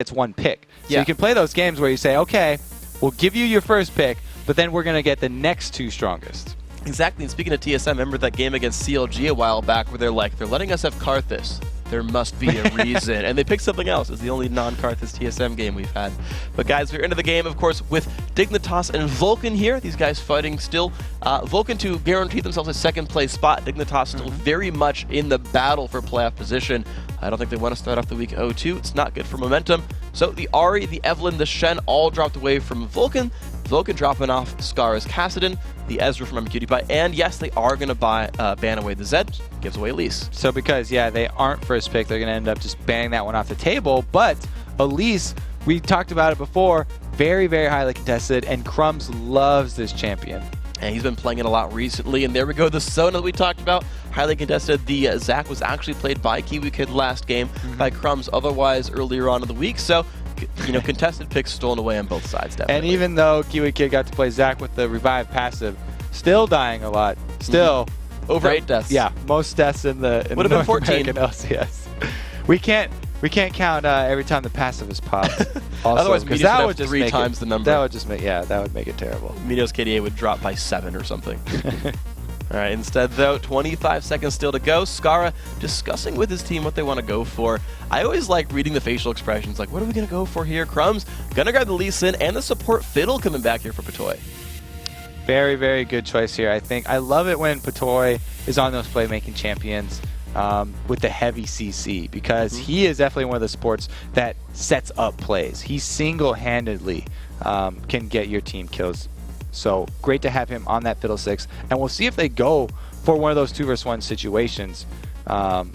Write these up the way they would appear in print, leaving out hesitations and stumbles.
gets one pick. So you can play those games where you say, okay, we'll give you your first pick, but then we're going to get the next 2 strongest. Exactly, and speaking of TSM, remember that game against CLG a while back where they're letting us have Karthus. There must be a reason. And they picked something else. It's the only non-Karthus TSM game we've had. But guys, we're into the game, of course, with Dignitas and Vulcun here. These guys fighting still. Vulcun to guarantee themselves a second place spot. Dignitas still very much in the battle for playoff position. I don't think they want to start off the week 0-2. It's not good for momentum. So the Ahri, the Evelynn, the Shen all dropped away from Vulcun. Vulcun dropping off Scar's Kassadin, the Ezreal from MQTPie, and yes, they are going to ban away the Zed, gives away Elise. So because, they aren't first pick, they're going to end up just banning that one off the table, but Elise, we talked about it before, very, very highly contested, and Crumbs loves this champion. And he's been playing it a lot recently, and there we go, the Sona that we talked about, highly contested. The Zac was actually played by Kiwi Kid last game, by Crumbs otherwise earlier on in the week, so contested picks stolen away on both sides, definitely. And even though Kiwi Kid got to play Zac with the Revive passive, still dying a lot. Still. Over 8 deaths. Yeah, most deaths in the Would have been 14. American LCS. We can't count every time the passive is popped. Also, otherwise, because that would just 3 times the number. That would just make that would make it terrible. Meteos KDA would drop by 7 or something. All right, instead, though, 25 seconds still to go. Skara discussing with his team what they want to go for. I always like reading the facial expressions, like, what are we going to go for here? Crumbs going to grab the Lee Sin and the support Fiddle coming back here for Patoy. Very, very good choice here, I think. I love it when Patoy is on those playmaking champions with the heavy CC, because he is definitely one of the supports that sets up plays. He single-handedly can get your team kills. So great to have him on that Fiddlesticks, and we'll see if they go for one of those 2 versus 1 situations and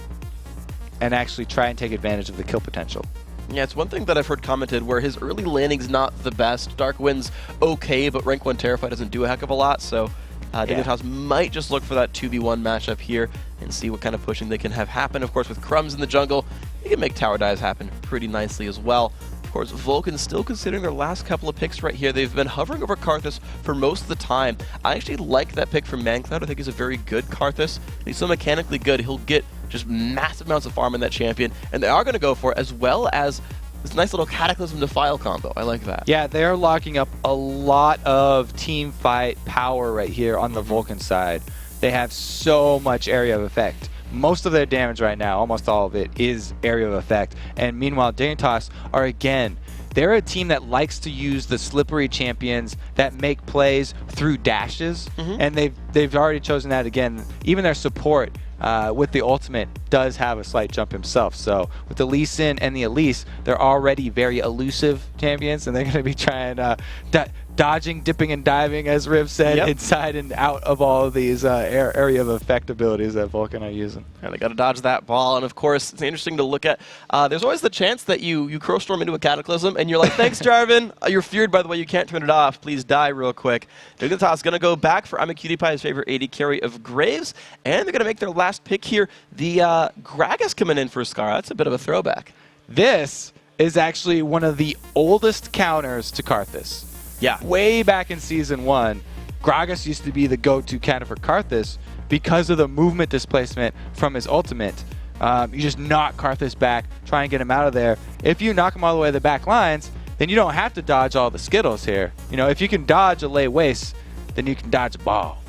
actually try and take advantage of the kill potential. Yeah, it's one thing that I've heard commented where his early landing's not the best. Darkwind's okay, but rank 1 Terrify doesn't do a heck of a lot, so Dignitas might just look for that 2v1 matchup here and see what kind of pushing they can have happen. Of course, with Crumbs in the jungle, he can make tower dives happen pretty nicely as well. Of course, Vulcun still considering their last couple of picks right here. They've been hovering over Karthus for most of the time. I actually like that pick from ManCloud. I think he's a very good Karthus. He's so mechanically good, he'll get just massive amounts of farm in that champion, and they are going to go for it, as well as this nice little Cataclysm Defile combo. I like that. Yeah, they're locking up a lot of team fight power right here on the Vulcun side. They have so much area of effect. Most of their damage right now, almost all of it, is area of effect. And meanwhile, Dignitas are, again, they're a team that likes to use the slippery champions that make plays through dashes, and they've already chosen that again. Even their support with the ultimate does have a slight jump himself. So with the Lee Sin and the Elise, they're already very elusive champions, and they're going to be trying dodging, dipping, and diving, as Riv said, inside and out of all of these area of effect abilities that Vulcun are using. Yeah, they got to dodge that ball, and of course, it's interesting to look at. There's always the chance that you Crow Storm into a Cataclysm, and you're like, thanks, Jarvan. You're feared, by the way, you can't turn it off. Please die real quick. Dignitas going to go back for MQTPie's favorite AD carry of Graves, and they're going to make their last pick here. The Gragas coming in for Skara. That's a bit of a throwback. This is actually one of the oldest counters to Karthus. Yeah. Way back in Season 1, Gragas used to be the go-to counter for Karthus because of the movement displacement from his ultimate. You just knock Karthus back, try and get him out of there. If you knock him all the way to the back lines, then you don't have to dodge all the Skittles here. You know, if you can dodge a lay waste, then you can dodge a ball.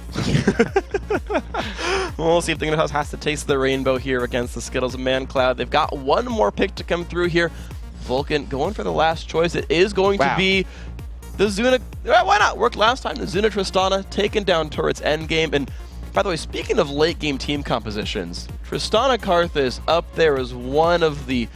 We'll see if Dignitas has to taste the rainbow here against the Skittles of ManCloud. They've got one more pick to come through here. Vulcun going for the last choice. It is going to be the Zuna. Why not? Worked last time. The Zuna Tristana taking down Turret's endgame. And by the way, speaking of late game team compositions, Tristana Karthus up there is one of the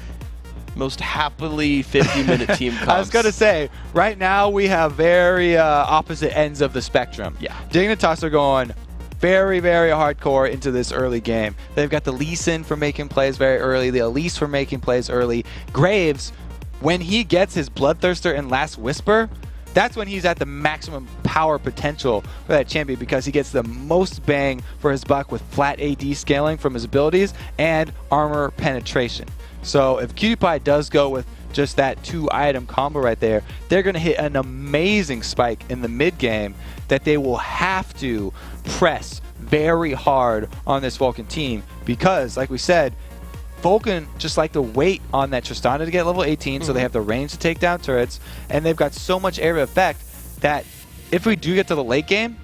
most happily 50-minute team comps. I was going to say, right now we have very opposite ends of the spectrum. Yeah. Dignitas are going very, very hardcore into this early game. They've got the Lee Sin for making plays very early, the Elise for making plays early. Graves, when he gets his Bloodthirster and Last Whisper, that's when he's at the maximum power potential for that champion, because he gets the most bang for his buck with flat AD scaling from his abilities and armor penetration. So if QTPie does go with just that 2-item combo right there, they're going to hit an amazing spike in the mid game that they will have to press very hard on this Vulcun team, because, like we said, Vulcun just like to wait on that Tristana to get level 18, so they have the range to take down turrets, and they've got so much area effect that if we do get to the late game,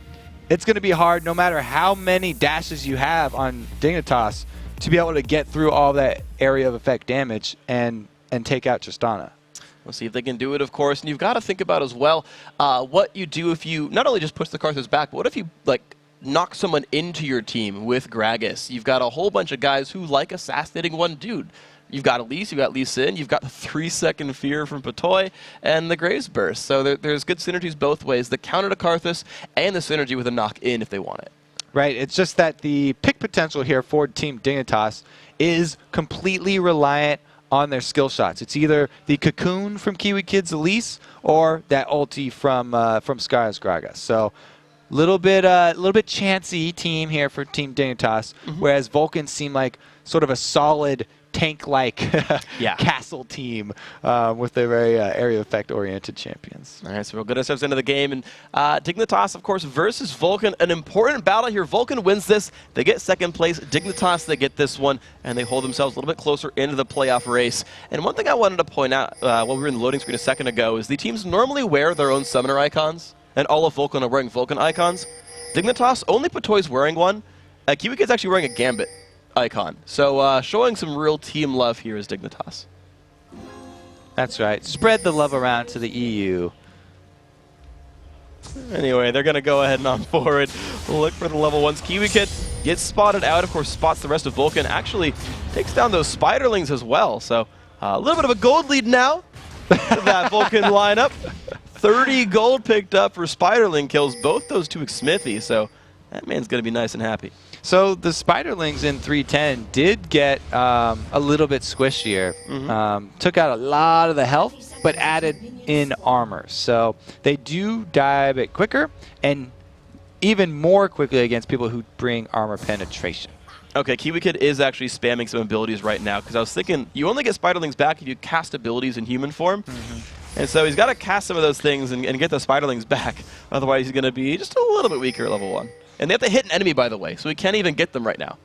it's going to be hard, no matter how many dashes you have on Dignitas, to be able to get through all that area of effect damage and take out Tristana. We'll see if they can do it, of course. And you've got to think about as well what you do if you not only just push the Karthus back, but what if you knock someone into your team with Gragas? You've got a whole bunch of guys who like assassinating one dude. You've got Elise, you've got Lee Sin, you've got the 3-second fear from Patoy, and the Graves Burst. So there's good synergies both ways. The counter to Karthus and the synergy with a knock-in if they want it. Right, it's just that the pick potential here for Team Dignitas is completely reliant on their skill shots. It's either the Cocoon from Kiwi Kid's Elise or that ulti from Sky's Gragas. So little bit chancy team here for Team Dignitas, whereas Vulcans seem like sort of a solid tank-like castle team with their very area effect oriented champions. All right, so we'll get ourselves into the game, and Dignitas, of course, versus Vulcun. An important battle here. Vulcun wins this. They get second place. Dignitas, they get this one, and they hold themselves a little bit closer into the playoff race. And one thing I wanted to point out while we were in the loading screen a second ago is the teams normally wear their own summoner icons, and all of Vulcun are wearing Vulcun icons. Dignitas, only Patoy's wearing one. Kiwi Kid's actually wearing a Gambit icon. So showing some real team love here is Dignitas. That's right. Spread the love around to the EU. Anyway, they're going to go ahead and on forward. Look for the level 1s. Kiwi Kid gets spotted out. Of course, spots the rest of Vulcun. Actually takes down those Spiderlings as well. So a little bit of a gold lead now for that Vulcun lineup. 30 gold picked up for Spiderling kills both those two Smithy. So that man's going to be nice and happy. So the Spiderlings in 310 did get a little bit squishier. Took out a lot of the health, but added in armor. So they do die a bit quicker, and even more quickly against people who bring armor penetration. Okay, Kiwi Kid is actually spamming some abilities right now, because I was thinking you only get Spiderlings back if you cast abilities in human form. And so he's got to cast some of those things and get the Spiderlings back. Otherwise, he's going to be just a little bit weaker at level 1. And they have to hit an enemy, by the way, so he can't even get them right now.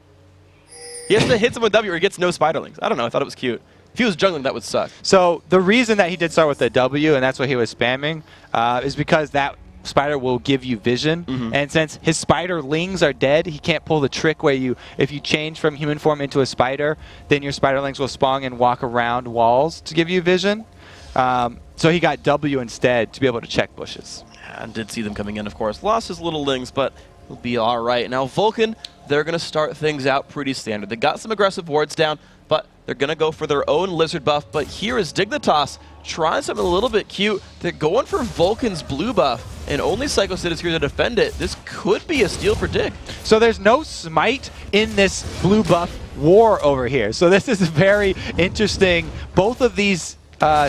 He has to hit someone with W or he gets no Spiderlings. I don't know, I thought it was cute. If he was jungling, that would suck. So the reason that he did start with the W, and that's what he was spamming, is because that spider will give you vision. And since his Spiderlings are dead, he can't pull the trick where if you change from human form into a spider, then your Spiderlings will spawn and walk around walls to give you vision. So he got W instead to be able to check bushes. I did see them coming in, of course. Lost his little lings, but he'll be all right. Now, Vulcun, they're going to start things out pretty standard. They got some aggressive wards down, but they're going to go for their own Lizard buff. But here is Dignitas trying something a little bit cute. They're going for Vulcan's blue buff, and only Psycho Sid is here to defend it. This could be a steal for Dig. So there's no smite in this blue buff war over here. So this is very interesting. Both of these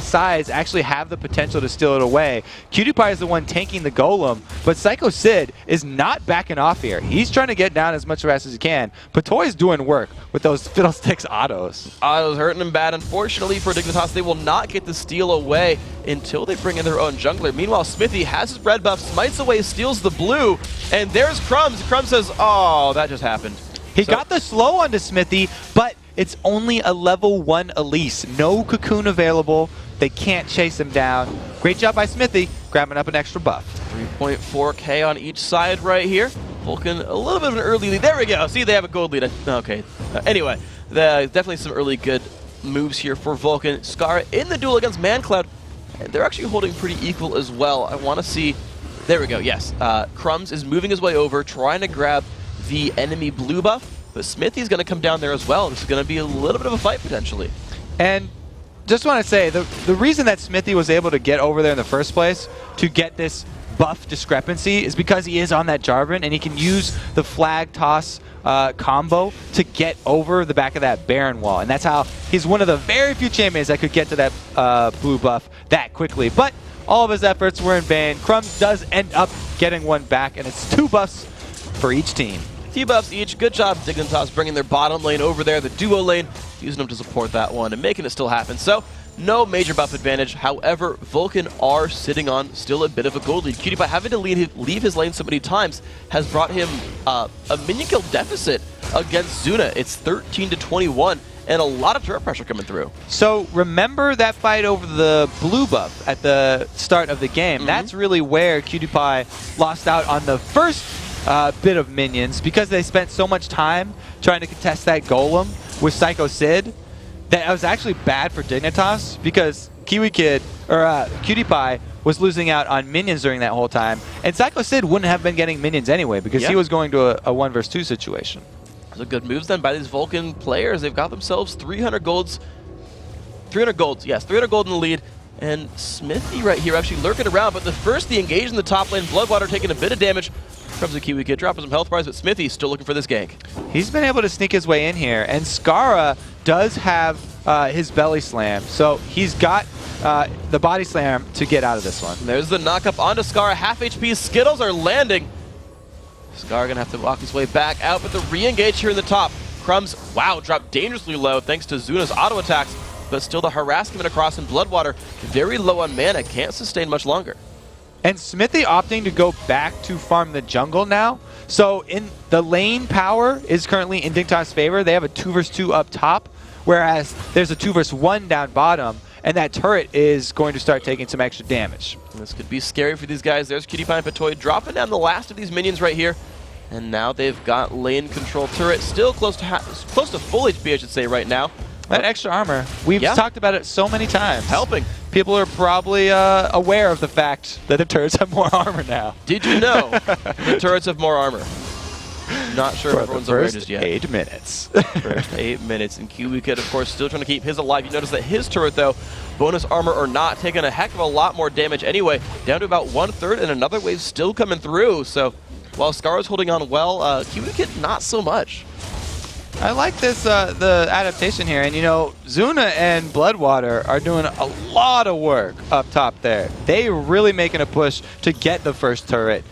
sides actually have the potential to steal it away. Cutie Pie is the one tanking the golem, but Psycho Sid is not backing off here. He's trying to get down as much harass as he can. Patoy's doing work with those Fiddlesticks autos. Autos hurting him bad. Unfortunately for Dignitas, they will not get the steal away until they bring in their own jungler. Meanwhile, Smithy has his red buff, smites away, steals the blue, and there's Crumbs. Crumbs says, oh, that just happened. He got the slow onto Smithy, but it's only a level 1 Elise. No Cocoon available. They can't chase him down. Great job by Smithy, grabbing up an extra buff. 3.4k on each side right here. Vulcun, a little bit of an early lead. There we go. See, they have a gold lead. Okay. Anyway, definitely some early good moves here for Vulcun. Skara in the duel against ManCloud. And they're actually holding pretty equal as well. I want to see... There we go. Yes. Crumbs is moving his way over, trying to grab the enemy blue buff. But Smithy's going to come down there as well. This is going to be a little bit of a fight, potentially. And just want to say, the reason that Smithy was able to get over there in the first place to get this buff discrepancy is because he is on that Jarvan, and he can use the flag toss combo to get over the back of that Baron wall. And that's how he's one of the very few champions that could get to that blue buff that quickly. But all of his efforts were in vain. Crumbs does end up getting one back, and it's 2 buffs for each team. 2 buffs each. Good job, Dignitas, bringing their bottom lane over there, the duo lane, using them to support that one and making it still happen. So, no major buff advantage. However, Vulcun are sitting on still a bit of a gold lead. Cutie Pie, having to leave his lane so many times, has brought him a minion kill deficit against Zuna. It's 13-21, and a lot of turret pressure coming through. So remember that fight over the blue buff at the start of the game? That's really where QtPie lost out on the first bit of minions because they spent so much time trying to contest that golem with Psycho Sid that it was actually bad for Dignitas because QtPie was losing out on minions during that whole time, and Psycho Sid wouldn't have been getting minions anyway because he was going to a 1 versus 2 situation. So good moves then by these Vulcun players. They've got themselves 300 golds. 300 golds, yes, 300 gold in the lead. And Smithy right here actually lurking around, but the engage in the top lane, Bloodwater taking a bit of damage. Comes the Kiwi Kid, dropping some health bars, but Smithy still looking for this gank. He's been able to sneak his way in here, and Skara does have his belly slam, so he's got the body slam to get out of this one. There's the knock up onto Skara, half HP. Skittles are landing. Skara gonna have to walk his way back out, but the re-engage here in the top. Crumbs, wow, dropped dangerously low thanks to Zuna's auto attacks, but still the harassment across in Bloodwater, very low on mana, can't sustain much longer. And Smithy opting to go back to farm the jungle now. So in the lane power is currently in Dignitas' favor. They have a 2 versus 2 up top, whereas there's a 2 versus 1 down bottom, and that turret is going to start taking some extra damage. This could be scary for these guys. There's QtPie and Patoy dropping down the last of these minions right here. And now they've got lane control turret, still close to full HP, I should say, right now. That extra armor, we've talked about it so many times. Helping. People are probably aware of the fact that the turrets have more armor now. Did you know the turrets have more armor? Not sure if everyone's aware just yet. 8 minutes. First 8 minutes. And Kiwi Kid, of course, still trying to keep his alive. You notice that his turret, though, bonus armor or not, taking a heck of a lot more damage anyway, down to about 1/3, and another wave still coming through. So while Skara's holding on well, Kiwi Kid not so much. I like this, the adaptation here, and you know, Zuna and Bloodwater are doing a lot of work up top there. They really making a push to get the first turret.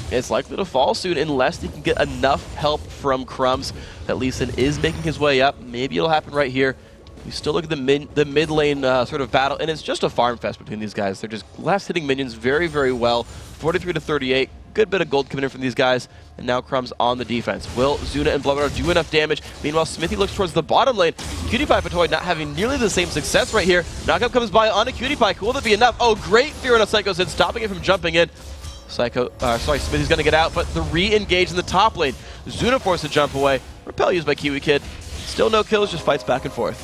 It's likely to fall soon unless they can get enough help from Crumbs that Lee Sin is making his way up. Maybe it'll happen right here. You still look at the mid lane sort of battle, and it's just a farm fest between these guys. They're just last hitting minions very, very well. 43 to 38. Good bit of gold coming in from these guys, and now Crumbs on the defense. Will Zuna and Bloodwater do enough damage? Meanwhile, Smithy looks towards the bottom lane. QtPie Patoy not having nearly the same success right here. Knockup comes by onto QtPie. Cool, that be enough. Oh, great fear on a Psycho Sid, stopping it from jumping in. Smithy's gonna get out, but the re-engage in the top lane. Zuna forced to jump away. Repel used by Kiwi Kid. Still no kills, just fights back and forth.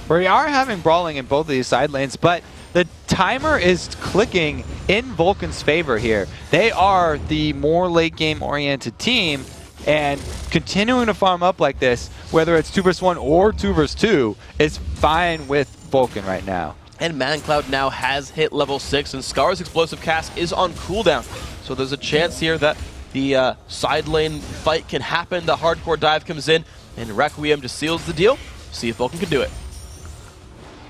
We are having brawling in both of these side lanes, but the timer is clicking in Vulcan's favor here. They are the more late game oriented team, and continuing to farm up like this, whether it's 2 versus 1 or 2 versus 2, is fine with Vulcan right now. And Mancloud now has hit level 6, and Scar's explosive cast is on cooldown. So there's a chance here that the side lane fight can happen. The hardcore dive comes in, and Requiem just seals the deal. See if Vulcan can do it.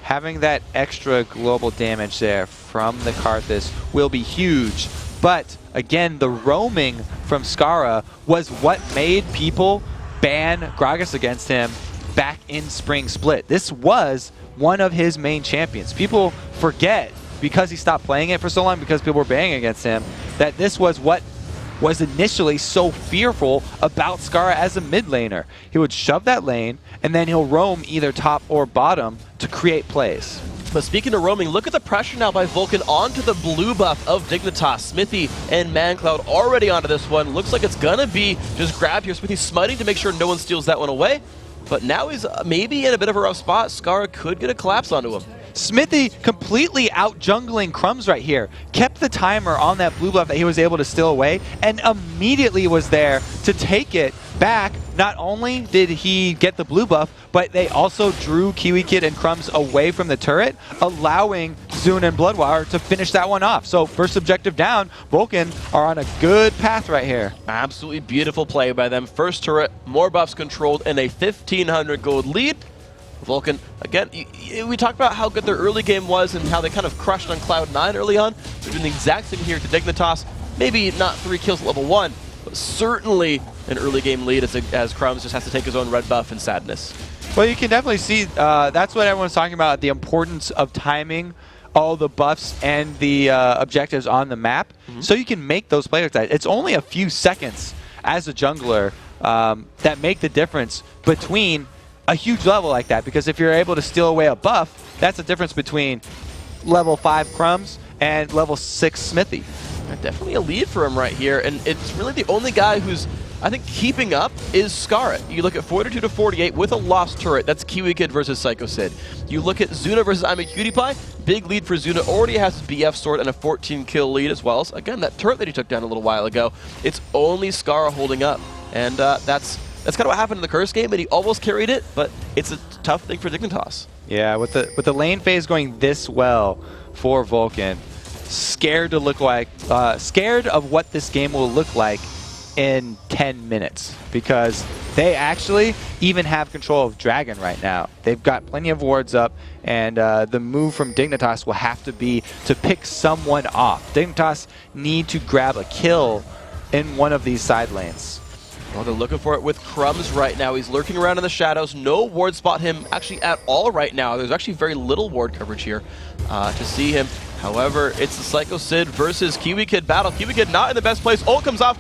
Having that extra global damage there from the Karthus will be huge. But again, the roaming from Skara was what made people ban Gragas against him back in Spring Split. This was one of his main champions. People forget, because he stopped playing it for so long, because people were banning against him, that this was what was initially so fearful about Skara as a mid laner. He would shove that lane, and then he'll roam either top or bottom to create plays. But speaking of roaming, look at the pressure now by Vulcan onto the blue buff of Dignitas. Smithy and Mancloud already onto this one. Looks like it's gonna be just grabbed here. Smithy smiting to make sure no one steals that one away. But now he's maybe in a bit of a rough spot. Skara could get a collapse onto him. Smithy completely out-jungling Crumbs right here. Kept the timer on that blue buff that he was able to steal away, and immediately was there to take it back. Not only did he get the blue buff, but they also drew Kiwi Kid and Crumbs away from the turret, allowing Zuna and Bloodwater to finish that one off. So first objective down, Vulcan are on a good path right here. Absolutely beautiful play by them. First turret, more buffs controlled, and a 1,500 gold lead. Vulcan, again, we talked about how good their early game was and how they kind of crushed on Cloud9 early on. They're doing the exact same here to Dignitas. Maybe not 3 kills at level 1, but certainly an early game lead as Crumbs just has to take his own red buff in sadness. Well, you can definitely see that's what everyone's talking about, the importance of timing all the buffs and the objectives on the map, so you can make those player types. It's only a few seconds as a jungler that make the difference between a huge level like that, because if you're able to steal away a buff, that's the difference between level 5 Crumbs and level 6 Smithy. Definitely a lead for him right here, and it's really the only guy who's, I think, keeping up is Scarlet. You look at 42 to 48 with a lost turret. That's Kiwi Kid versus Psycho Sid. You look at Zuna versus I'm a Cutie Pie. Big lead for Zuna. Already has his BF sword and a 14 kill lead as well. So again, that turret that he took down a little while ago. It's only Scara holding up, and that's kind of what happened in the Curse game. And he almost carried it, but it's a tough thing for Dignitas. Yeah, with the lane phase going this well for Vulcun, scared of what this game will look like in 10 minutes, because they actually even have control of Dragon right now. They've got plenty of wards up, and the move from Dignitas will have to be to pick someone off. Dignitas need to grab a kill in one of these side lanes. Well, they're looking for it with Crumbs right now. He's lurking around in the shadows. No ward spot him actually at all right now. There's actually very little ward coverage here to see him. However, it's the Psycho Sid versus Kiwi Kid battle. Kiwi Kid not in the best place. Ult comes off.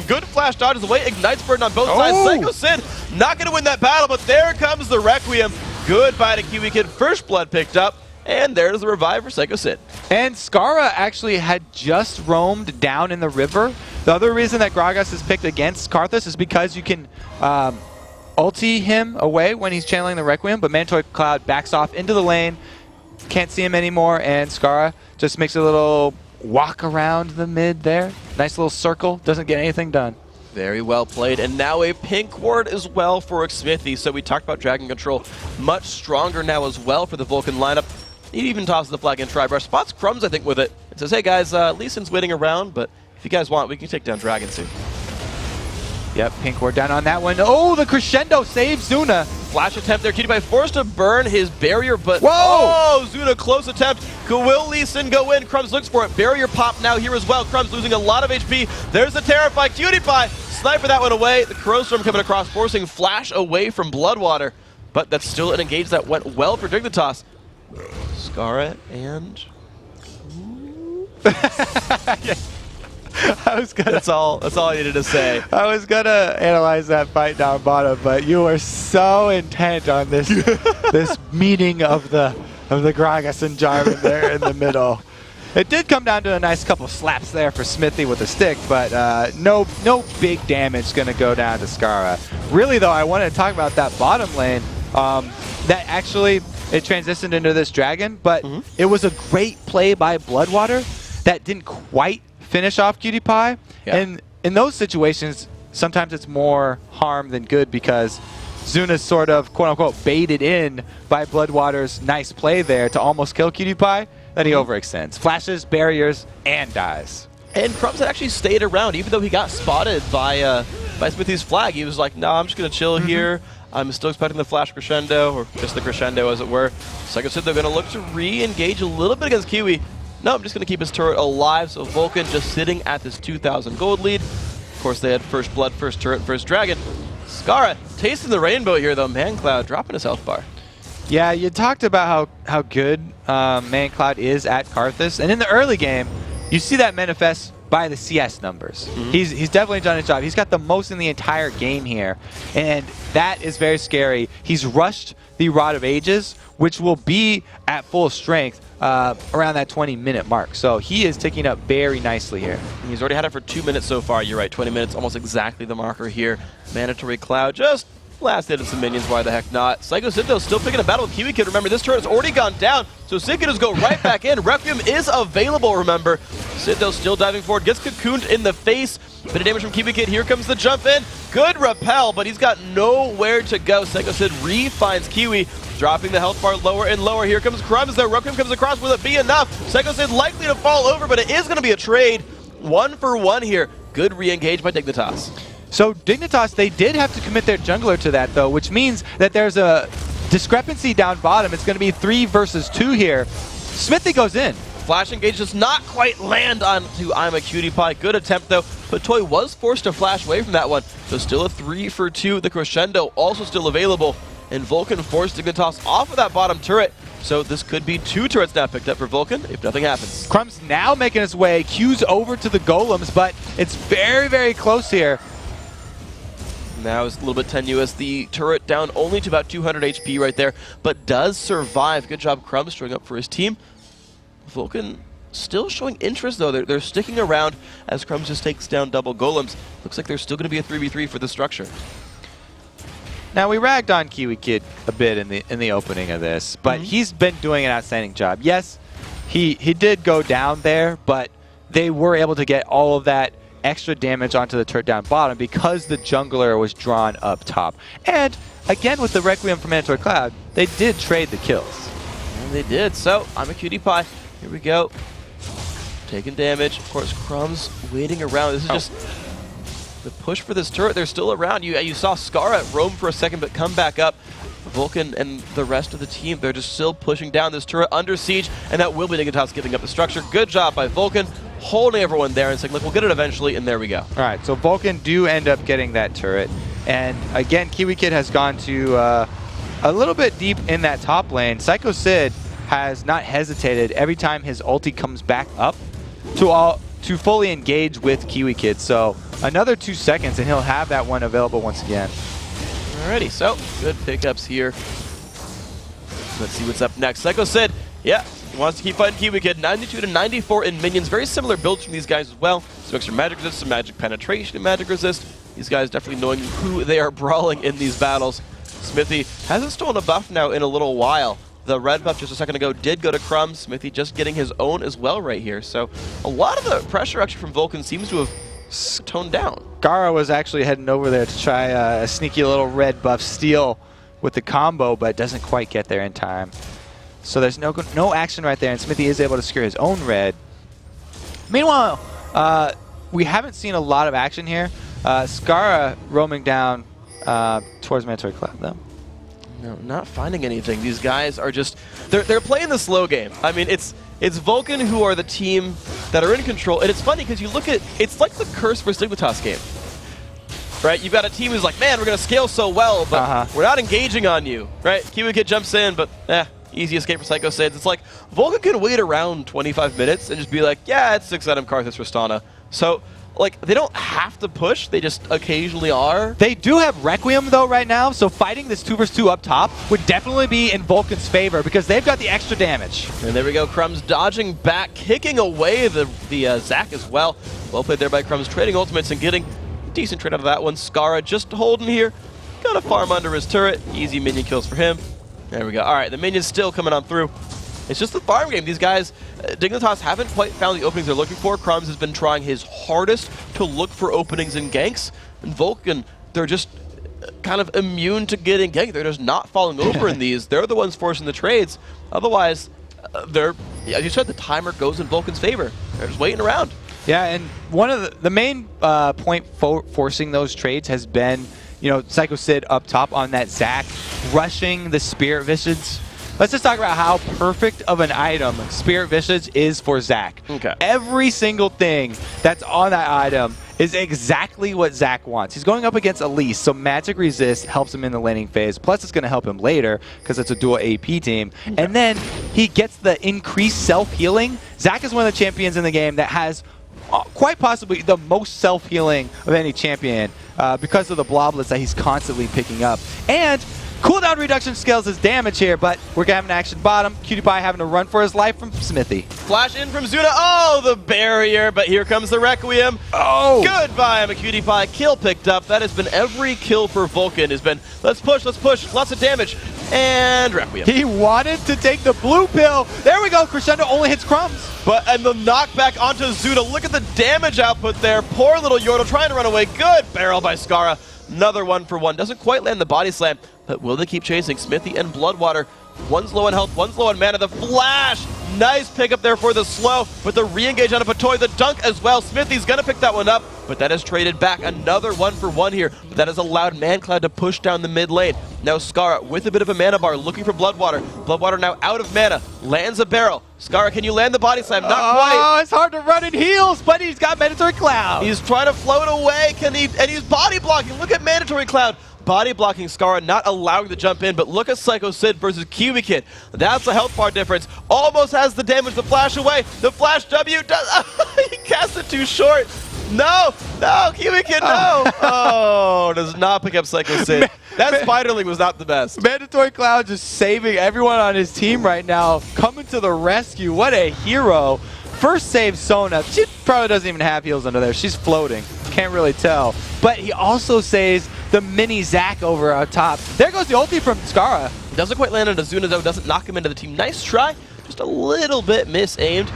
Good flash dodges away. Ignites burden on both sides. Psycho Sid not going to win that battle, but there comes the Requiem. Goodbye to Kiwi Kid. First blood picked up. And there's the revive for Psycho Sid. And Scara actually had just roamed down in the river. The other reason that Gragas is picked against Karthus is because you can ulti him away when he's channeling the Requiem, but Mandatory Cloud backs off into the lane, can't see him anymore, and Scara just makes a little walk around the mid there. Nice little circle, doesn't get anything done. Very well played, and now a pink ward as well for Smithy. So we talked about Dragon Control, much stronger now as well for the Vulcun lineup. He even tosses the flag in Tribrush, spots Crumbs, I think, with it. It says, hey guys, Lee Sin's waiting around, but if you guys want, we can take down Dragon soon. Yep, pink ward down on that one. Oh, the crescendo saves Zuna. Flash attempt there, Cutie Pie forced to burn his barrier, but whoa! Oh, Zuna close attempt. Will Lee Sin go in? Crumbs looks for it. Barrier pop now here as well. Crumbs losing a lot of HP. There's the Terrify. Cutie Pie sniper that one away. The Crowstorm coming across, forcing Flash away from Bloodwater, but that's still an engage that went well for Dignitas. Scarlet and that's all I needed to say. I was gonna analyze that fight down bottom, but you were so intent on this this meeting of the Gragas and Jarvan there in the middle. It did come down to a nice couple slaps there for Smithy with the stick, but no big damage gonna go down to Scara. Really though, I wanted to talk about that bottom lane. That actually it transitioned into this Dragon, but it was a great play by Bloodwater that didn't quite finish off Cutie Pie. Yeah. And in those situations, sometimes it's more harm than good, because Zuna's sort of quote-unquote baited in by Bloodwater's nice play there to almost kill Cutie Pie. Then he overextends, flashes, barriers, and dies. And Crumbs had actually stayed around, even though he got spotted by Smithy's flag. He was like, no, I'm just going to chill here. I'm still expecting the flash crescendo, or just the crescendo as it were. So like I said, they're going to look to re-engage a little bit against Kiwi. No, I'm just going to keep his turret alive, so Vulcun just sitting at this 2,000 gold lead. Of course, they had first blood, first turret, first dragon. Scara tasting the rainbow here, though. ManCloud dropping his health bar. Yeah, you talked about how good ManCloud is at Karthus, and in the early game, you see that manifest by the CS numbers. He's definitely done his job. He's got the most in the entire game here, and that is very scary. He's rushed the Rod of Ages, which will be at full strength around that 20-minute mark. So he is ticking up very nicely here. He's already had it for 2 minutes so far. You're right, 20 minutes, almost exactly the marker here. Mandatory Cloud just last hit of some minions, why the heck not? Psycho Sid though still picking a battle with Kiwi Kid. Remember, this turret has already gone down, so Sid can just go right back in. Requiem is available, remember. Sid though still diving forward, gets cocooned in the face. Bit of damage from Kiwi Kid. Here comes the jump in. Good repel, but he's got nowhere to go. Psycho Sid re-finds Kiwi, dropping the health bar lower and lower. Here comes Crumbs though. Requiem comes across. Will it be enough? Psycho Sid likely to fall over, but it is going to be a trade. 1-for-1 here. Good re-engage by Dignitas. So Dignitas, they did have to commit their jungler to that though, which means that there's a discrepancy down bottom. It's going to be 3 versus 2 here. Smithy goes in. Flash engage does not quite land onto I'm a Cutie Pie. Good attempt though, but Toy was forced to flash away from that one. So still a 3-for-2. The crescendo also still available, and Vulcun forced Dignitas off of that bottom turret. So this could be 2 turrets now picked up for Vulcun if nothing happens. Crumbs now making his way, Q's over to the golems, but it's very, very close here. Now it's a little bit tenuous. The turret down only to about 200 HP right there, but does survive. Good job, Crumbs, showing up for his team. Vulcun still showing interest, though. They're sticking around as Crumbs just takes down double golems. Looks like there's still going to be a 3v3 for the structure. Now, we ragged on Kiwi Kid a bit in the opening of this, but he's been doing an outstanding job. Yes, he did go down there, but they were able to get all of that extra damage onto the turret down bottom because the jungler was drawn up top. And again, with the Requiem from Mandatory Cloud, they did trade the kills. And they did. So, I'm a cutie pie. Here we go. Taking damage. Of course, Crumbs waiting around. This is just the push for this turret. They're still around. You saw Skara roam for a second, but come back up. Vulcun and the rest of the team, they're just still pushing down this turret under siege, and that will be Dignitas giving up the structure. Good job by Vulcun, holding everyone there and saying, look, we'll get it eventually, and there we go. All right, so Vulcun do end up getting that turret. And again, Kiwi Kid has gone to a little bit deep in that top lane. Psycho Sid has not hesitated every time his ulti comes back up to fully engage with Kiwi Kid. So another 2 seconds, and he'll have that one available once again. Alrighty, so good pickups here. Let's see what's up next. Psycho Sid, yeah, he wants to keep fighting Kiwi Kid. 92 to 94 in minions. Very similar builds from these guys as well. Some extra magic resist, some magic penetration, and magic resist. These guys definitely knowing who they are brawling in these battles. Smithy hasn't stolen a buff now in a little while. The red buff just a second ago did go to Crumbs. Smithy just getting his own as well right here. So a lot of the pressure actually from Vulcun seems to have toned down. Gara was actually heading over there to try a sneaky little red buff steal with the combo, but doesn't quite get there in time. So there's no action right there, and Smithy is able to secure his own red. Meanwhile, we haven't seen a lot of action here. Skara roaming down towards Mandatory Cloud, though. No, not finding anything. These guys are just, they're playing the slow game. I mean, it's Vulcun who are the team that are in control, and it's funny because you look at, it's like the Curse versus Dignitas game, right? You've got a team who's like, man, we're going to scale so well, but we're not engaging on you, right? Kiwi Kid jumps in, but easy escape for Psycho Sids. It's like, Vulcun can wait around 25 minutes and just be like, yeah, it's 6-item Karthus Ristana. So, like, they don't have to push, they just occasionally are. They do have Requiem, though, right now, so fighting this 2 vs 2 up top would definitely be in Vulcan's favor because they've got the extra damage. And there we go, Crumbs dodging back, kicking away the Zac as well. Well played there by Crumbs, trading ultimates and getting a decent trade out of that one. Skara just holding here, got a farm under his turret, easy minion kills for him. There we go. All right, the minion's still coming on through. It's just the farm game. These guys, Dignitas haven't quite found the openings they're looking for. Crumbs has been trying his hardest to look for openings in ganks. And Vulcun, they're just kind of immune to getting ganked. They're just not falling over in these. They're the ones forcing the trades. Otherwise, as you said, the timer goes in Vulcan's favor. They're just waiting around. Yeah, and one of the main point forcing those trades has been, you know, Psycho Sid up top on that Zac, rushing the Spirit Visage. Let's just talk about how perfect of an item Spirit Visage is for Zac. Okay. Every single thing that's on that item is exactly what Zac wants. He's going up against Elise, so Magic Resist helps him in the laning phase. Plus, it's going to help him later because it's a dual AP team. Okay. And then he gets the increased self-healing. Zac is one of the champions in the game that has quite possibly the most self-healing of any champion because of the bloblets that he's constantly picking up. And cooldown reduction scales his damage here, but we're going to have an action bottom. Cutie Pie having to run for his life from Smithy. Flash in from Zuna. Oh, the barrier, but here comes the Requiem. Oh! Goodbye, I'm a Cutie Pie. Kill picked up. That has been every kill for Vulcun. Has been, let's push, lots of damage. And Requiem. He wanted to take the blue pill. There we go. Crescendo only hits Crumbs. And the knockback onto Zuna. Look at the damage output there. Poor little Yordle trying to run away. Good barrel by Skara. Another 1-for-1. Doesn't quite land the body slam, but will they keep chasing? Smithy and Bloodwater. One's low on health, one's low on mana. The flash! Nice pickup there for the slow, with the re-engage on a Patoy. The dunk as well. Smithy's gonna pick that one up, but that is traded back. Another 1-for-1 here, but that has allowed ManCloud to push down the mid lane. Now Skara with a bit of a mana bar, looking for Bloodwater. Bloodwater now out of mana, lands a barrel. Skara, can you land the body slam? Not quite. Oh, it's hard to run in heals, but he's got Mandatory Cloud. He's trying to float away. Can he? And he's body blocking. Look at Mandatory Cloud. Body blocking Skara, not allowing the jump in, but look at Psycho Sid versus Kiwi Kid. That's the health bar difference. Almost has the damage to flash away. The flash W does, he cast it too short. No! No! Kiwi Kid, no! Oh, does not pick up Psycho Sid. That Spiderling was not the best. Mandatory Cloud just saving everyone on his team right now, coming to the rescue. What a hero. First save Sona. She probably doesn't even have heals under there. She's floating. Can't really tell. But he also saves the mini Zac over on top. There goes the ulti from Skara. Doesn't quite land on Azuna though, doesn't knock him into the team. Nice try, just a little bit misaimed.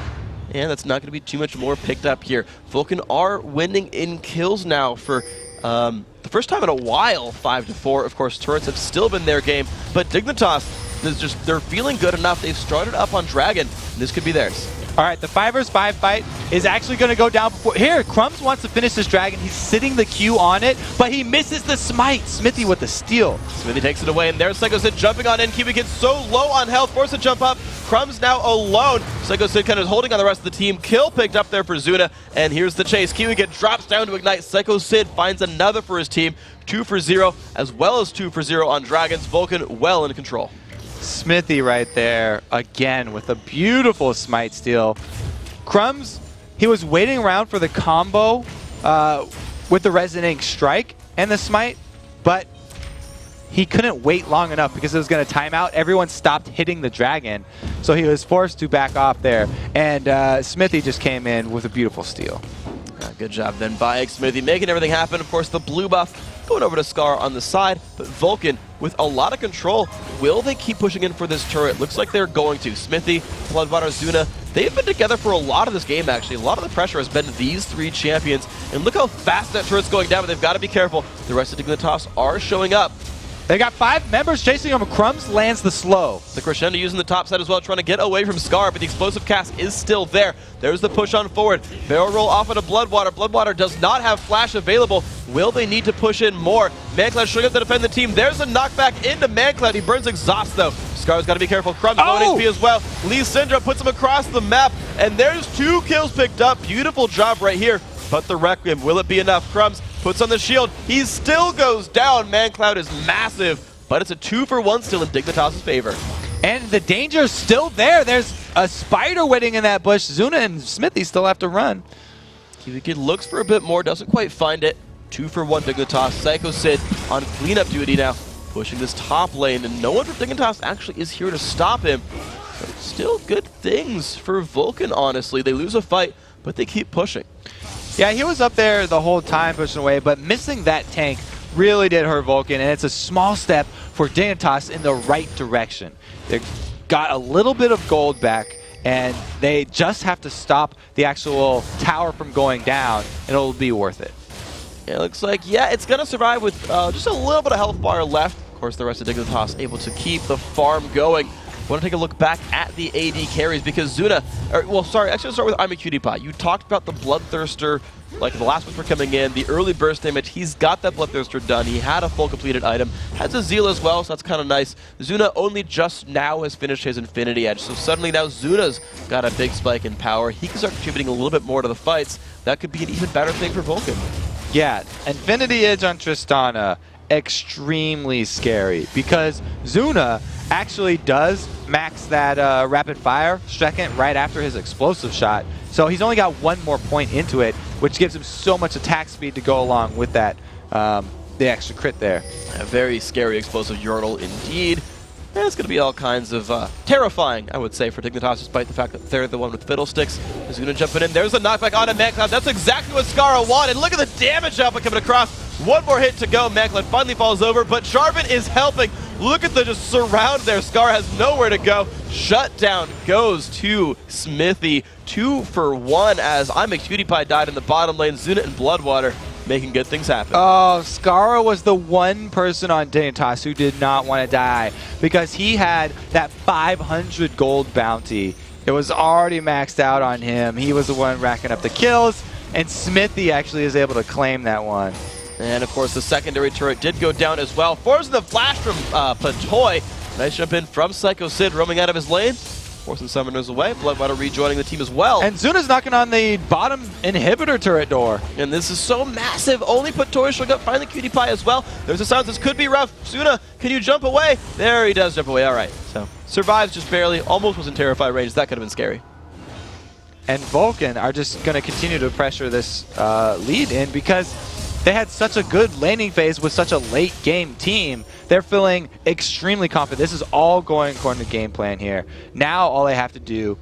And that's not going to be too much more picked up here. Vulcun are winning in kills now for the first time in a while, 5-4. Of course, turrets have still been their game, but Dignitas, they're feeling good enough. They've started up on Dragon, and this could be theirs. All right, the 5 vs 5 fight is actually going to go down before. Here, Crumbs wants to finish this Dragon. He's sitting the Q on it, but he misses the smite. Smithy with the steal. Smithy takes it away, and there's Psycho Sid jumping on in. Kiwi Kid so low on health, forced to jump up. Crumbs now alone. Psycho Sid kind of holding on the rest of the team. Kill picked up there for Zuna, and here's the chase. Kiwi Kid drops down to ignite. Psycho Sid finds another for his team. 2 for 0, as well as 2 for 0 on Dragons. Vulcun well in control. Smithy right there, again, with a beautiful smite steal. Crumbs, he was waiting around for the combo with the Resonating Strike and the smite, but he couldn't wait long enough because it was going to time out. Everyone stopped hitting the Dragon, so he was forced to back off there. And Smithy just came in with a beautiful steal. Good job then by Smithy, making everything happen. Of course, the blue buff going over to Scar on the side, but Vulcun with a lot of control. Will they keep pushing in for this turret? Looks like they're going to. Smithy, Bloodwater, Zuna, they've been together for a lot of this game, actually. A lot of the pressure has been these 3 champions, and look how fast that turret's going down, but they've got to be careful. The rest of Dignitas are showing up. They got 5 members chasing him. Crumbs lands the slow. The Crescendo using the top side as well, trying to get away from Scar, but the explosive cast is still there. There's the push on forward. Barrel roll off into Bloodwater. Bloodwater does not have flash available. Will they need to push in more? ManCloud showing up to defend the team. There's a knockback into ManCloud. He burns exhaust though. Scar's got to be careful. Crumbs low HP as well. Lee Syndra puts him across the map, and there's 2 kills picked up. Beautiful job right here. But the Requiem, will it be enough? Crumbs puts on the shield. He still goes down. ManCloud is massive, but it's a 2 for 1 still in Dignitas' favor. And the danger's still there. There's a spider waiting in that bush. Zuna and Smithy still have to run. Kiwi Kid looks for a bit more, doesn't quite find it. 2 for 1 Dignitas. Psycho Sid on cleanup duty now, pushing this top lane, and no one from Dignitas actually is here to stop him. But still good things for Vulcun, honestly. They lose a fight, but they keep pushing. Yeah, he was up there the whole time pushing away, but missing that tank really did hurt Vulcun, and it's a small step for Dignitas in the right direction. They got a little bit of gold back, and they just have to stop the actual tower from going down, and it'll be worth it. It looks like, yeah, it's going to survive with just a little bit of health bar left. Of course, the rest of Dignitas able to keep the farm going. I want to take a look back at the AD carries because Zuna, well, sorry, actually, let's start with I'm a Cutie Pie. You talked about the Bloodthirster, like the last ones were coming in, the early burst damage. He's got that Bloodthirster done. He had a full completed item, has a Zeal as well, so that's kind of nice. Zuna only just now has finished his Infinity Edge, so suddenly now Zuna's got a big spike in power. He can start contributing a little bit more to the fights. That could be an even better thing for Vulcun. Yeah, Infinity Edge on Tristana, extremely scary because Zuna actually does max that rapid fire second right after his explosive shot. So he's only got 1 more point into it, which gives him so much attack speed to go along with that, the extra crit there. A very scary explosive Yordle indeed. And it's going to be all kinds of terrifying, I would say, for Dignitas, despite the fact that they're the one with Fiddlesticks. Who's going to jump in? There's a knockback on a ManCloud. That's exactly what Skara wanted. Look at the damage output coming across. 1 more hit to go. ManCloud finally falls over, but Jarvan is helping. Look at the just surround there. Skara has nowhere to go. Shutdown goes to Smithy. 2 for 1 as I'm a Cutie Pie died in the bottom lane. Zuna and Bloodwater making good things happen. Oh, Skara was the one person on Dignitas who did not want to die because he had that 500 gold bounty. It was already maxed out on him. He was the one racking up the kills, and Smithy actually is able to claim that one. And of course, the secondary turret did go down as well. Forcing the flash from Patoy. Nice jump in from Psycho Sid roaming out of his lane. Forcing summoners away. Bloodwater rejoining the team as well. And Zuna's knocking on the bottom inhibitor turret door. And this is so massive. Only Patoy showing up. Finally Cutie Pie as well. There's a sound. This could be rough. Zuna, can you jump away? There he does jump away. All right. So survives just barely. Almost was in Terrify range. That could have been scary. and Vulcun are just going to continue to pressure this lead in because they had such a good laning phase with such a late game team. They're feeling extremely confident. This is all going according to game plan here. Now all they have to do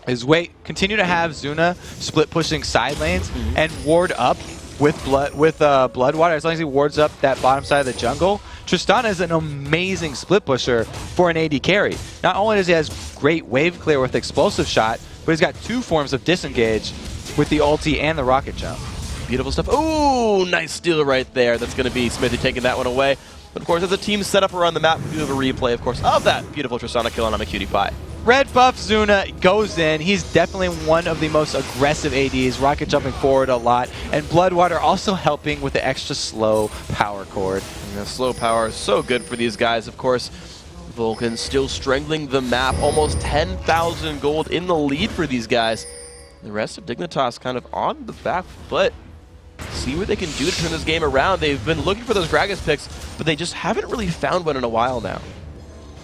is continue to have Zuna split pushing side lanes and ward up with Bloodwater. As long as he wards up that bottom side of the jungle, Tristana is an amazing split pusher for an AD carry. Not only does he have great wave clear with explosive shot, but he's got 2 forms of disengage with the ulti and the rocket jump. Beautiful stuff. Ooh, nice steal right there. That's going to be Smithy taking that one away. But of course, as a team set up around the map, we do have a replay, of course, of that beautiful Tristana kill on a cutie pie. Red buff Zuna goes in. He's definitely one of the most aggressive ADs, rocket jumping forward a lot, and Bloodwater also helping with the extra slow power chord. And the slow power is so good for these guys, of course. Vulcun still strangling the map, almost 10,000 gold in the lead for these guys. The rest of Dignitas kind of on the back foot. See what they can do to turn this game around. They've been looking for those Gragas picks, but they just haven't really found one in a while now.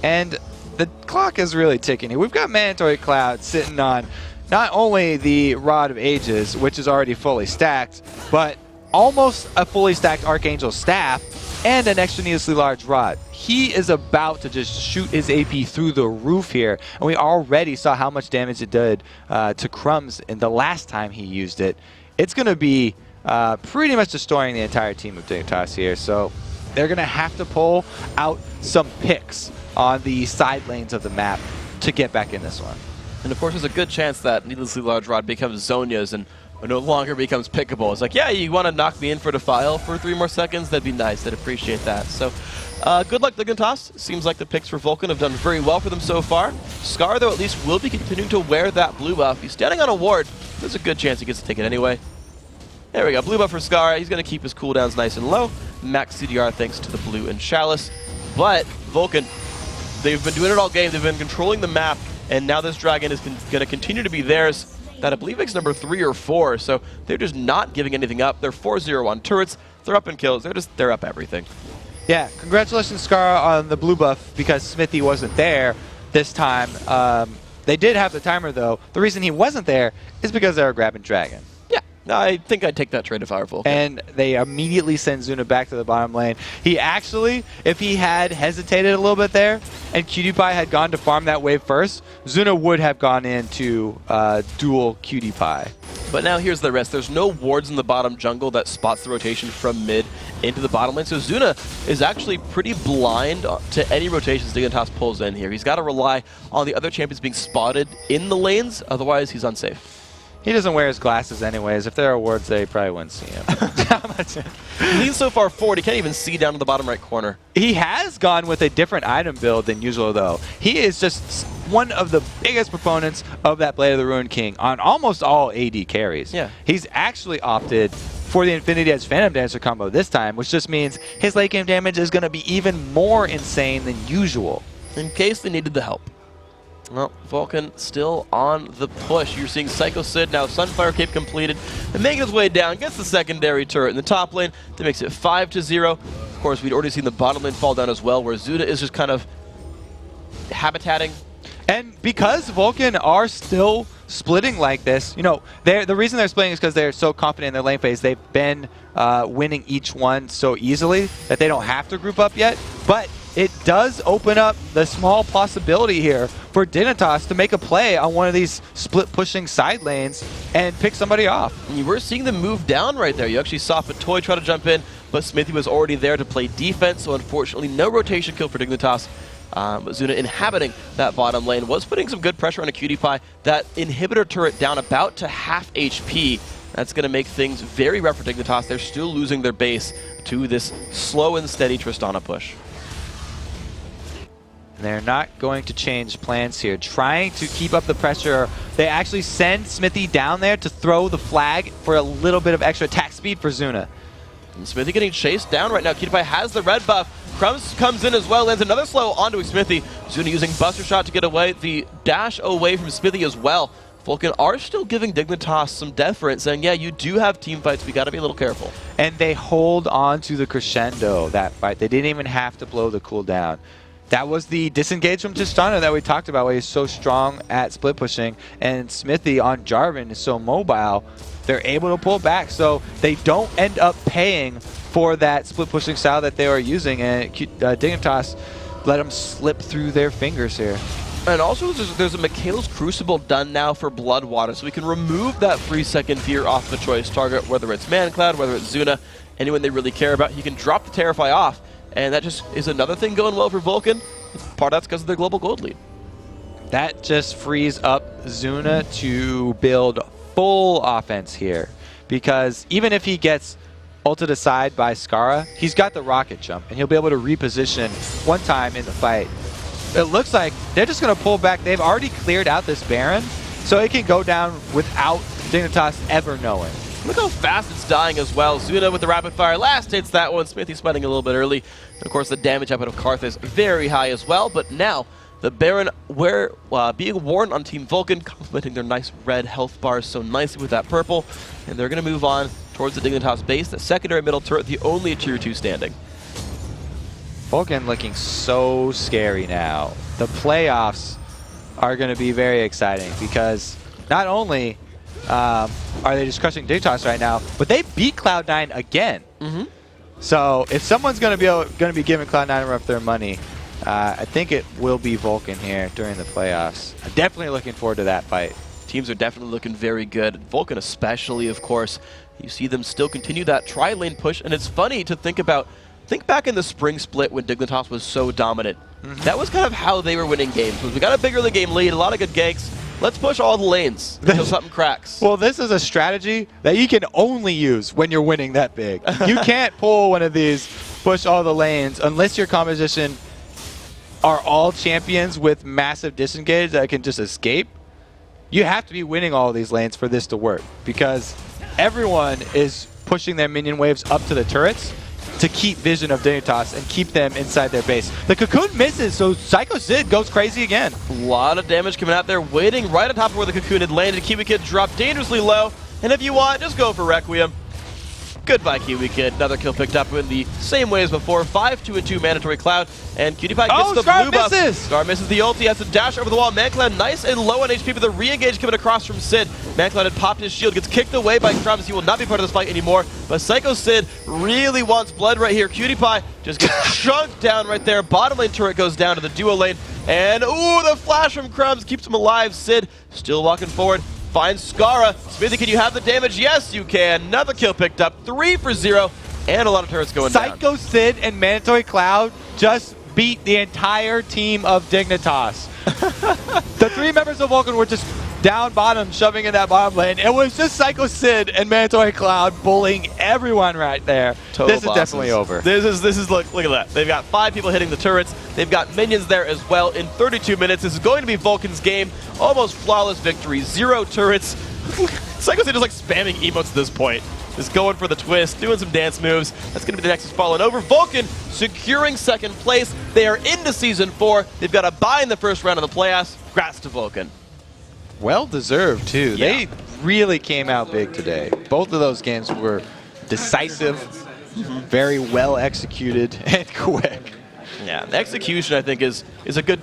And the clock is really ticking here. We've got Mandatory Cloud sitting on not only the Rod of Ages, which is already fully stacked, but almost a fully stacked Archangel Staff and an extra needlessly large rod. He is about to just shoot his AP through the roof here, and we already saw how much damage it did to Crumbs in the last time he used it. It's going to be pretty much destroying the entire team of Dignitas here, so they're going to have to pull out some picks on the side lanes of the map to get back in this one. And of course, there's a good chance that needlessly large rod becomes Zhonya's and no longer becomes pickable. It's like, yeah, you want to knock me in for Defile for 3 more seconds? That'd be nice. I'd appreciate that. So, good luck, Dignitas. Seems like the picks for Vulcun have done very well for them so far. Scar, though, at least will be continuing to wear that blue buff. He's standing on a ward. There's a good chance he gets to take it anyway. There we go. Blue buff for Scar. He's going to keep his cooldowns nice and low. Max CDR thanks to the blue and Chalice. But Vulcun, they've been doing it all game. They've been controlling the map. And now this dragon is going to continue to be theirs. That I believe makes number 3 or 4. So they're just not giving anything up. They're 4-0 on turrets. They're up in kills. They're up everything. Yeah, congratulations, Scar, on the blue buff because Smithy wasn't there this time. They did have the timer, though. The reason he wasn't there is because they were grabbing Dragon. Yeah, I think I'd take that trade if I were Vulcun. And they immediately send Zuna back to the bottom lane. He actually, if he had hesitated a little bit there and Cutie Pie had gone to farm that wave first, Zuna would have gone into dual Cutie Pie. But now here's the rest. There's no wards in the bottom jungle that spots the rotation from mid into the bottom lane. So Zuna is actually pretty blind to any rotations Dignitas pulls in here. He's got to rely on the other champions being spotted in the lanes. Otherwise, he's unsafe. He doesn't wear his glasses anyways. If there are wards, they probably wouldn't see him. He leans so far forward, he can't even see down to the bottom right corner. He has gone with a different item build than usual, though. He is just one of the biggest proponents of that Blade of the Ruined King on almost all AD carries. Yeah. He's actually opted for the Infinity Edge Phantom Dancer combo this time, which just means his late game damage is going to be even more insane than usual. In case they needed the help. Well, Vulcun still on the push. You're seeing Psycho Sid now, Sunfire Cape completed, and making his way down, gets the secondary turret in the top lane. That makes it 5-0. Of course, we'd already seen the bottom lane fall down as well, where Zuna is just kind of habitating. And because Vulcun are still splitting like this, you know, the reason they're splitting is because they're so confident in their lane phase. They've been winning each one so easily that they don't have to group up yet. But it does open up the small possibility here for Dignitas to make a play on one of these split-pushing side lanes and pick somebody off. And you were seeing them move down right there. You actually saw Fatoy try to jump in, but Smithy was already there to play defense, so unfortunately no rotation kill for Dignitas. But Zuna inhabiting that bottom lane was putting some good pressure on a Cutie Pie. That inhibitor turret down about to half HP. That's going to make things very rough for Dignitas. They're still losing their base to this slow and steady Tristana push. They're not going to change plans here. Trying to keep up the pressure. They actually send Smithy down there to throw the flag for a little bit of extra attack speed for Zuna. And Smithy getting chased down right now. Cutie Pie has the red buff. Crumbs comes in as well, lands another slow onto Smithy. Zuna using Buster Shot to get away. The dash away from Smithy as well. Vulcun are still giving Dignitas some deference, saying, yeah, you do have team fights. We got to be a little careful. And they hold on to the crescendo that fight. They didn't even have to blow the cooldown. That was the disengage from Tristana that we talked about, where he's so strong at split pushing, and Smithy on Jarvan is so mobile, they're able to pull back, so they don't end up paying for that split pushing style that they were using, and Dignitas let them slip through their fingers here. And also, there's a Michaela's Crucible done now for Bloodwater, so we can remove that 3-second fear off the choice target, whether it's ManCloud, whether it's Zuna, anyone they really care about. He can drop the Terrify off, and that just is another thing going well for Vulcun. Part of that's because of their global gold lead. That just frees up Zuna to build full offense here, because even if he gets ulted aside by Skara, he's got the rocket jump, and he'll be able to reposition one time in the fight. It looks like they're just going to pull back. They've already cleared out this Baron, so it can go down without Dignitas ever knowing. Look how fast it's dying as well. Zuna with the rapid fire last hits that one. Smithy spotting a little bit early. And of course, the damage output of Karth is very high as well. But now, the Baron being worn on Team Vulcun, complementing their nice red health bars so nicely with that purple. And they're going to move on towards the Dignitas base. The secondary middle turret, the only Tier 2 standing. Vulcun looking so scary now. The playoffs are going to be very exciting, because not only are they just crushing Dignitas right now, but they beat Cloud9 again. So if someone's going to be giving Cloud9 a run for their money, I think it will be Vulcun here during the playoffs. I'm definitely looking forward to that fight. Teams are definitely looking very good. Vulcun especially, of course. You see them still continue that tri-lane push, and it's funny to think about. Think back in the spring split when Dignitas was so dominant. That was kind of how they were winning games. We got a big early game lead, a lot of good ganks. Let's push all the lanes until something cracks. Well, this is a strategy that you can only use when you're winning that big. You can't pull one of these, push all the lanes, unless your composition are all champions with massive disengage that can just escape. You have to be winning all of these lanes for this to work, because everyone is pushing their minion waves up to the turrets to keep vision of Dignitas and keep them inside their base. The Cocoon misses, so Psycho Sid goes crazy again. A lot of damage coming out there, waiting right on top of where the Cocoon had landed. Kiwi Kid dropped dangerously low, and if you want, just go for Requiem. Goodbye, Kiwi Kid. Another kill picked up in the same way as before. 5-2-2 mandatory Cloud, and Cutie Pie gets the blue buff. Scar misses the ulti, has to dash over the wall. ManCloud nice and low on HP, but the re-engage coming across from Sid. ManCloud had popped his shield, gets kicked away by Crumbs. He will not be part of this fight anymore, but Psycho Sid really wants blood right here. Cutie Pie just gets chunked down right there. Bottom lane turret goes down to the duo lane, and ooh, the flash from Crumbs keeps him alive. Sid still walking forward. Finds Skara. Smithy, can you have the damage? Yes, you can. Another kill picked up. 3 for 0. And a lot of turrets going down. Psycho Sid and Mandatory Cloud just beat the entire team of Dignitas. The 3 members of Vulcun were just down bottom, shoving in that bottom lane. It was just Psycho Sid and Mandatory Cloud bullying everyone right there. Total this bosses. Is definitely over. This is look at that. They've got 5 people hitting the turrets. They've got minions there as well. In 32 minutes, this is going to be Vulcan's game. Almost flawless victory. 0 turrets. Psycho Sid is like spamming emotes at this point. Just going for the twist, doing some dance moves. That's going to be the Nexus falling over. Vulcun securing second place. They are into Season 4. They've got a bye in the first round of the playoffs. Congrats to Vulcun. Well deserved, too. Yeah. They really came out big today. Both of those games were decisive, very well executed, and quick. Yeah, the execution, I think, is a good...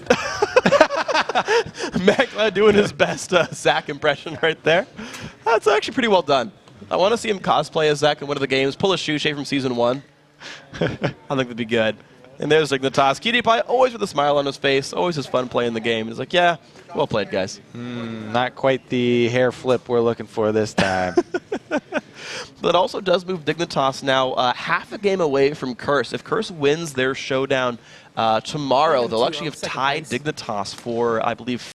ManCloud doing his best Zac impression right there. That's actually pretty well done. I want to see him cosplay as Zac in one of the games, pull a shoe shade from Season 1. I think that'd be good. And there's Dignitas. Cutie Pie, always with a smile on his face, always has fun playing the game. He's like, yeah, well played, guys. Not quite the hair flip we're looking for this time. But it also does move Dignitas now half a game away from Curse. If Curse wins their showdown tomorrow, they'll actually have tied Dignitas for, I believe,